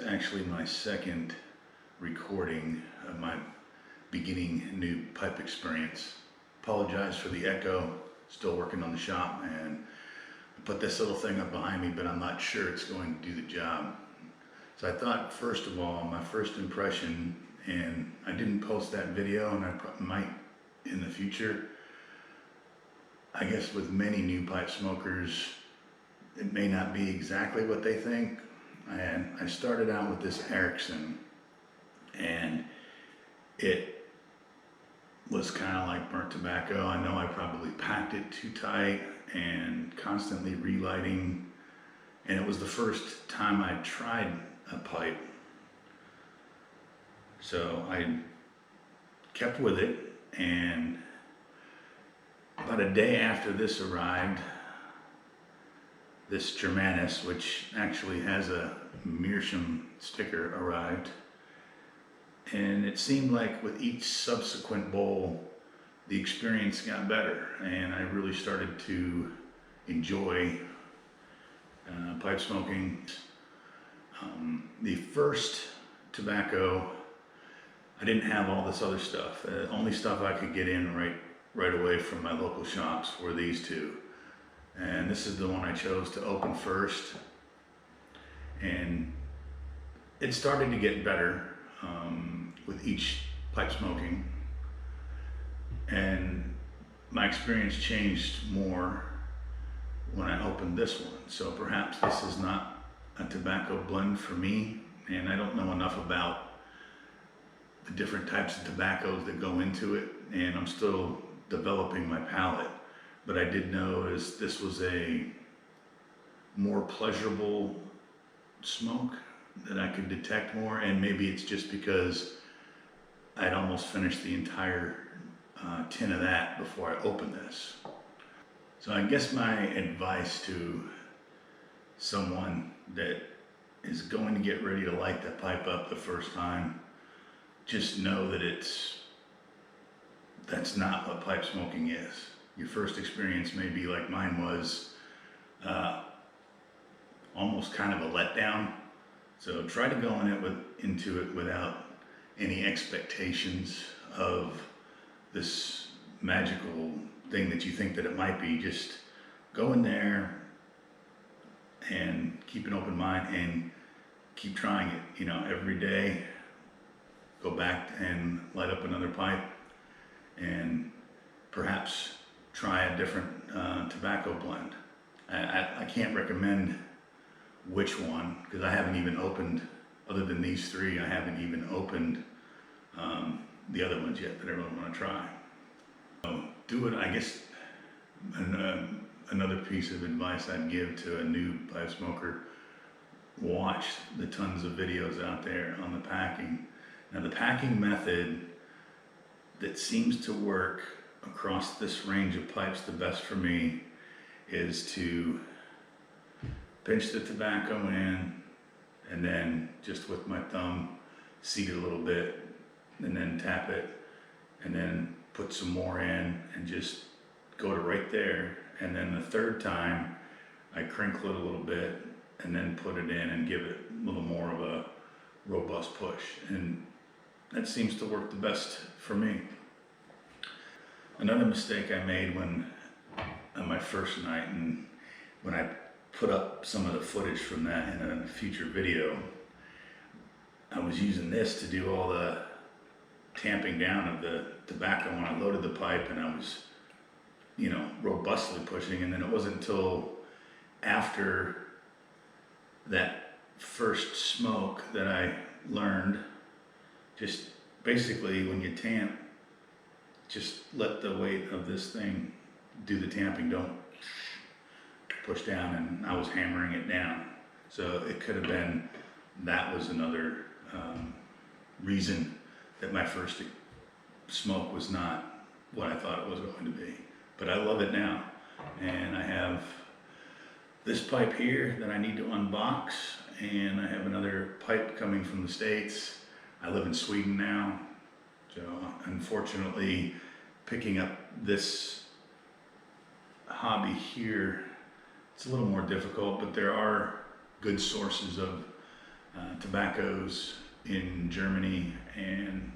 actually my second recording of my beginning new pipe experience. Apologize for the echo, still working on the shop, and I put this little thing up behind me, but I'm not sure it's going to do the job. So I thought, first of all, my first impression, and I didn't post that video, and I might in the future. I guess with many new pipe smokers, it may not be exactly what they think. And I started out with this Erickson, and it was kind of like burnt tobacco. I know I probably packed it too tight and constantly relighting, and it was the first time I tried a pipe. So I kept with it, and about a day after this arrived, this Germanus, which actually has a Meerschaum sticker, arrived. And it seemed like with each subsequent bowl, the experience got better, and I really started to enjoy pipe smoking. The first tobacco, I didn't have all this other stuff. The only stuff I could get in right away from my local shops were these two. And this is the one I chose to open first. And it started to get better with each pipe smoking. And my experience changed more when I opened this one. So perhaps this is not a tobacco blend for me, and I don't know enough about the different types of tobaccos that go into it, and I'm still developing my palate. But I did notice this was a more pleasurable smoke that I could detect more, and maybe it's just because I'd almost finished the entire tin of that before I opened this. So I guess my advice to someone that is going to get ready to light that pipe up the first time, just know that that's not what pipe smoking is. Your first experience may be like mine was, almost kind of a letdown. So try to go into it without any expectations of this magical thing that you think that it might be. Just go in there and keep an open mind and keep trying it. Every day, go back and light up another pipe and perhaps try a different tobacco blend. I can't recommend which one, because I haven't even opened, other than these three, I haven't even opened the other ones yet that I really want to try. So do it, I guess. Another piece of advice I'd give to a new pipe smoker: watch the tons of videos out there on the packing. Now, the packing method that seems to work across this range of pipes the best for me is to pinch the tobacco in, and then just with my thumb seed it a little bit, and then tap it, and then put some more in, and just go to right there. And then the third time I crinkle it a little bit and then put it in and give it a little more of a robust push, and that seems to work the best for me. Another mistake I made on my first night, and when I put up some of the footage from that in a future video, I was using this to do all the tamping down of the tobacco when I loaded the pipe, and I was, robustly pushing. And then it wasn't until after that first smoke that I learned, just basically when you tamp, just let the weight of this thing do the tamping, don't push down. And I was hammering it down. So it could have been that was another reason that my first smoke was not what I thought it was going to be. But I love it now. And I have this pipe here that I need to unbox, and I have another pipe coming from the States. I live in Sweden now, so unfortunately picking up this hobby here, it's a little more difficult, but there are good sources of tobaccos in Germany, and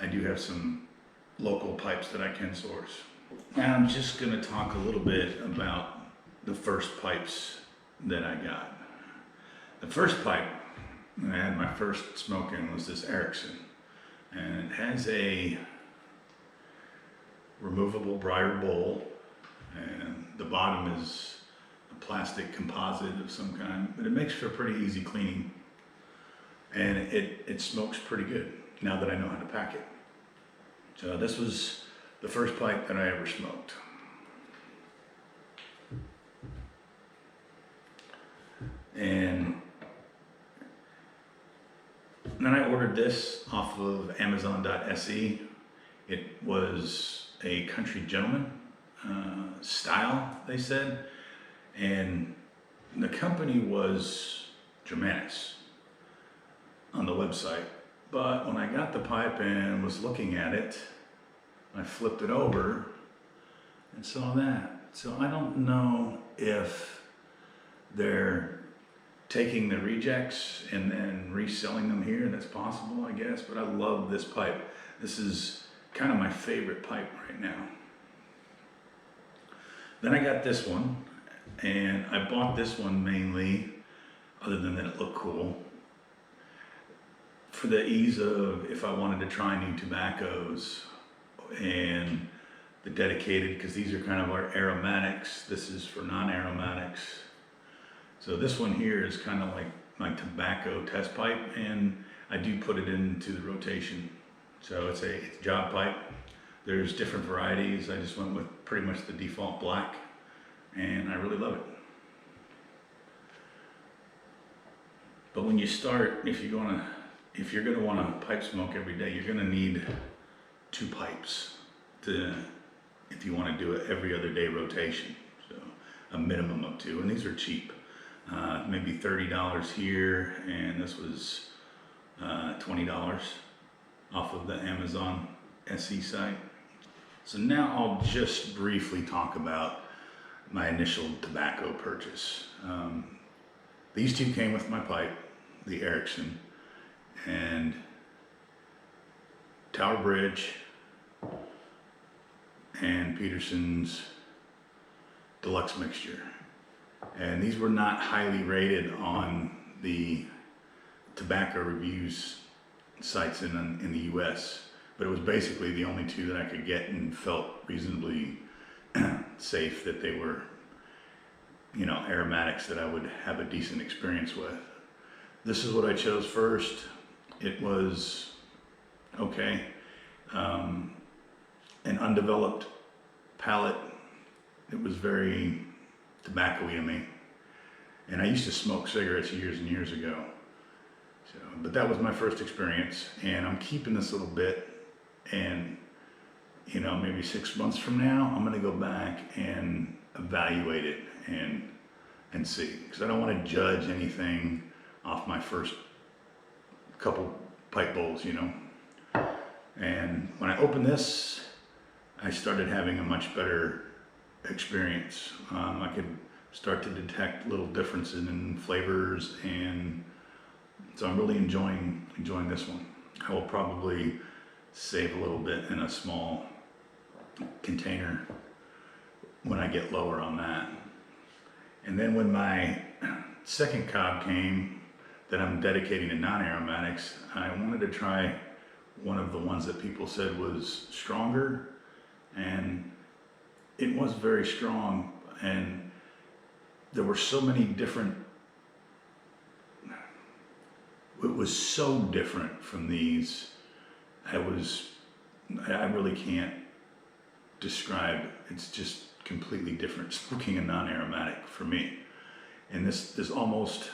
I do have some local pipes that I can source. Now I'm just going to talk a little bit about the first pipes that I got. The first pipe that I had my first smoke in was this Erickson, and it has a removable briar bowl, and the bottom is a plastic composite of some kind, but it makes for pretty easy cleaning, and it smokes pretty good now that I know how to pack it. So this was the first pipe that I ever smoked. And then I ordered this off of Amazon.se. It was a Country Gentleman style, they said, and the company was Germanus on the website. But when I got the pipe and was looking at it, I flipped it over and saw that. So I don't know if they're taking the rejects and then reselling them here. That's possible, I guess, but I love this pipe. This is kind of my favorite pipe right now. Then I got this one, and I bought this one mainly, other than that it looked cool, for the ease of if I wanted to try new tobaccos, and the dedicated, because these are kind of our aromatics. This is for non-aromatics. So this one here is kind of like my tobacco test pipe, and I do put it into the rotation. So it's a job pipe. There's different varieties. I just went with pretty much the default black, and I really love it. But when you start, if you're gonna want to pipe smoke every day, you're gonna need 2 pipes if you want to do it every other day rotation. So a minimum of 2, and these are cheap. Maybe $30 here, and this was $20 off of the Amazon SE site. So now I'll just briefly talk about my initial tobacco purchase. These 2 came with my pipe, the Erickson, and Tower Bridge and Peterson's Deluxe Mixture. And these were not highly rated on the tobacco reviews sites in the US, but it was basically the only 2 that I could get and felt reasonably safe that they were, you know, aromatics that I would have a decent experience with. This is what I chose first. It was okay. An undeveloped palate. It was very tobacco-y to me. And I used to smoke cigarettes years and years ago. So, but that was my first experience, and I'm keeping this little bit, and you know, maybe 6 months from now, I'm gonna go back and evaluate it and see, because I don't want to judge anything off my first couple pipe bowls, you know. And when I opened this, I started having a much better experience. I could start to detect little differences in flavors, and so I'm really enjoying this one. I will probably save a little bit in a small container when I get lower on that. And then when my second cob came that I'm dedicating to non-aromatics, I wanted to try one of the ones that people said was stronger, and it was very strong, and there were so many different, it was so different from these. I really can't describe, it's just completely different smoking a non-aromatic for me. And this almost,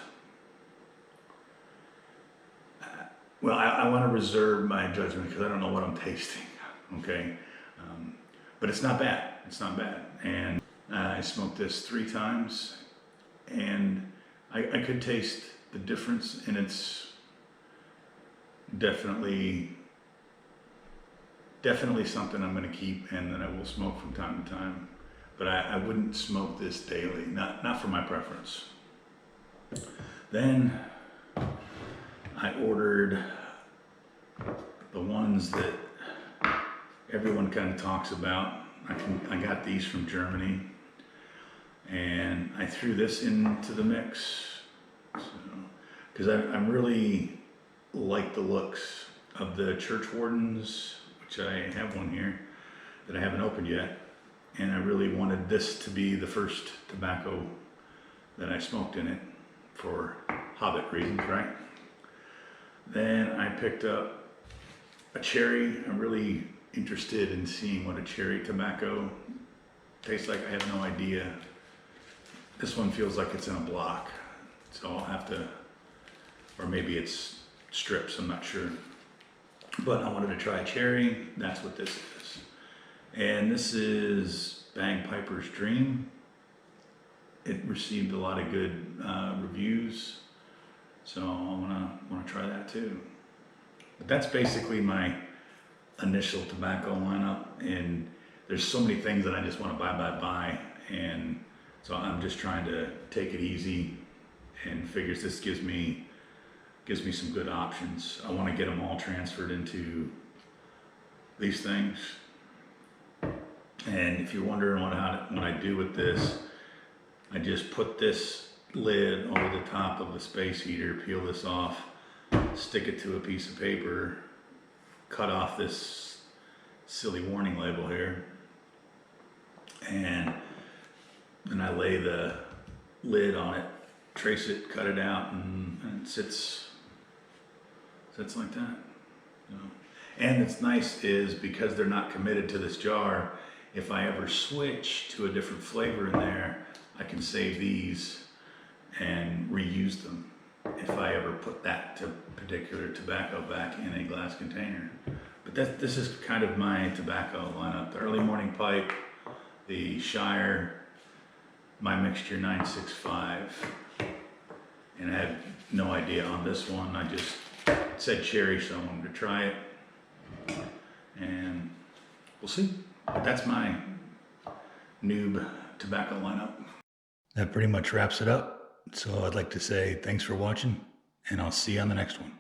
well, I want to reserve my judgment because I don't know what I'm tasting, okay? But it's not bad, it's not bad. And I smoked this 3 times, and I could taste the difference, and it's definitely something I'm going to keep and that I will smoke from time to time. But I wouldn't smoke this daily, not for my preference. Then I ordered the ones that everyone kind of talks about. I got these from Germany, and I threw this into the mix, because I'm really like the looks of the Church Wardens, which I have one here that I haven't opened yet, and I really wanted this to be the first tobacco that I smoked in it for Hobbit reasons, right? Then I picked up a cherry. I'm really interested in seeing what a cherry tobacco tastes like. I have no idea. This one feels like it's in a block, so I'll have to, or maybe it's strips, I'm not sure. But I wanted to try cherry. That's what this is. And this is Bagpiper's Dream. It received a lot of good reviews, so I wanna try that too. But that's basically my initial tobacco lineup, and there's so many things that I just want to buy, and so I'm just trying to take it easy, and figures this gives me some good options. I want to get them all transferred into these things. And if you're wondering what I do with this, I just put this lid over the top of the space heater, peel this off, stick it to a piece of paper, cut off this silly warning label here, and then I lay the lid on it, trace it, cut it out, and it sits like that. And what's nice is, because they're not committed to this jar, if I ever switch to a different flavor in there, I can save these and reuse them if I ever put that particular tobacco back in a glass container. But this is kind of my tobacco lineup: the Early Morning Pipe, the Shire, My Mixture 965, and I had no idea on this one. I just said cherry, so I wanted to try it, and we'll see. But that's my noob tobacco lineup. That pretty much wraps it up. So I'd like to say thanks for watching, and I'll see you on the next one.